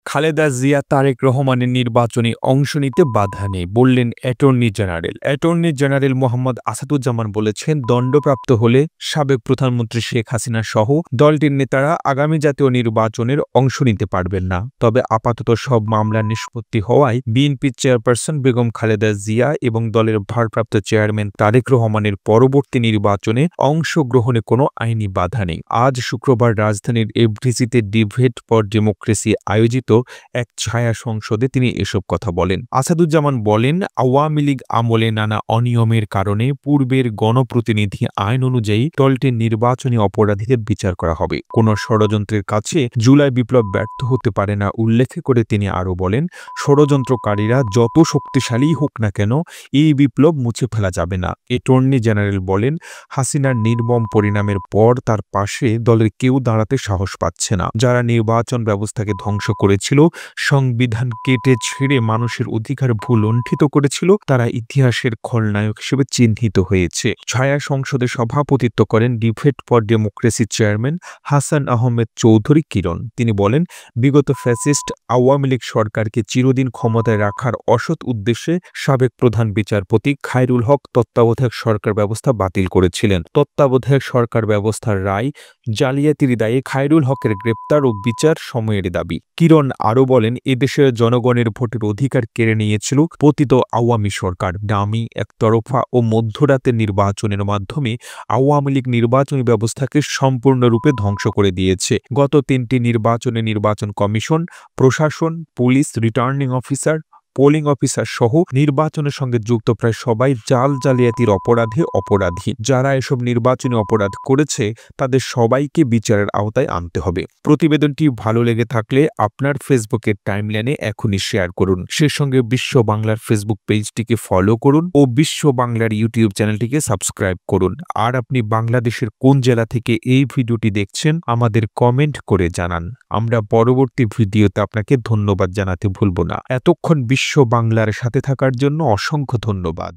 খালেদা জিয়া তারেক রহমানের নির্বাচনে অংশ নিতে বাধা নেই বললেন attorney general. Attorney general Mohammad Asaduzzaman বলেছেন, দণ্ডপ্রাপ্ত হলে সাবেক প্রধানমন্ত্রী শেখ হাসিনা সহ দলটির নেতারা আগামী জাতীয় নির্বাচনের অংশ নিতে পারবেন না। তবে আপাতত সব মামলার নিষ্পত্তি হওয়ায় বিএনপি চেয়ারপারসন বেগম খালেদা জিয়া এবং দলের ভারপ্রাপ্ত চেয়ারম্যান তারেক রহমানের পরবর্তী নির্বাচনে অংশগ্রহণে কোনো আইনি বাধা নেই। আজ শুক্রবার রাজধানীর এফডিসিতে ডিবেট ফর ডেমোক্রেসি আয়োজিত এক ছায়া সংসদে তিনি এসব কথা বলেন। আসাদুজ্জামান বলেন, আওয়ামী লীগ আমলে নানা অনিয়মের কারণে পূর্বের গণপ্রতিনিধি আইন অনুযায়ী দলটির নির্বাচনী অপরাধীদের বিচার করা হবে। কোন ষড়যন্ত্রের কাছে জুলাই বিপ্লব ব্যর্থ হতে পারে না উল্লেখ করে তিনি আরও বলেন, ষড়যন্ত্রকারীরা যত শক্তিশালী হোক না কেন এই বিপ্লব মুছে ফেলা যাবে না। অ্যাটর্নি জেনারেল বলেন, হাসিনার নির্মম পরিণামের পর তার পাশে দলের কেউ দাঁড়াতে সাহস পাচ্ছে না। যারা নির্বাচন ব্যবস্থাকে ধ্বংস করেছিল, সংবিধান কেটে ছেড়ে মানুষের অধিকার ভূলুণ্ঠিত করেছিল, তারা ইতিহাসের খলনায়ক হিসেবে চিহ্নিত হয়েছে। ছায়া সংসদে সভাপতিত্ব করেন debate for democracy chairman Hasan Ahmed Chowdhury Kiron. তিনি বলেন, বিগত ফ্যাসিস্ট আওয়ামী লীগ সরকারকে চিরদিন ক্ষমতায় রাখার অসৎ উদ্দেশ্যে সাবেক প্রধান বিচারপতি খায়রুল হক তত্ত্বাবধায়ক সরকার ব্যবস্থা বাতিল করেছিলেন। তত্ত্বাবধায়ক সরকার ব্যবস্থার রায় জালিয়াতির দায়ে খায়রুল হকের গ্রেপ্তার ও বিচার সময়ের দাবি। কিরণ আরও বলেন, এদেশের জনগণের ভোটের অধিকার কেড়ে নিয়েছিল পতিত আওয়ামী সরকার। ডামি, একতরফা ও মধ্যরাতের নির্বাচনের মাধ্যমে আওয়ামী লীগ নির্বাচনী ব্যবস্থাকে সম্পূর্ণরূপে ধ্বংস করে দিয়েছে। গত 3টি নির্বাচনে নির্বাচন কমিশন, প্রশাসন, police, returning officer, polling officer সহ নির্বাচনের সঙ্গে যুক্ত প্রায় সবাই জালিয়াতির অপরাধী। যারা এসব নির্বাচনী অপরাধ করেছে তাদের সবাইকে বিচারের আওতায় আনতে হবে। প্রতিবেদনটি ভালো লেগে থাকলে আপনার ফেসবুকের টাইমলাইনে এখনই শেয়ার করুন। সে সঙ্গে বিশ্ব বাংলার ফেসবুক পেজটিকে ফলো করুন ও বিশ্ব বাংলার ইউটিউব চ্যানেলটিকে সাবস্ক্রাইব করুন। আর আপনি বাংলাদেশের কোন জেলা থেকে এই ভিডিওটি দেখছেন আমাদের কমেন্ট করে জানান। আমরা পরবর্তী ভিডিওতে আপনাকে ধন্যবাদ জানাতে ভুলব না। এতক্ষণ বিশ্ব বাংলার সাথে থাকার জন্য অসংখ্য ধন্যবাদ।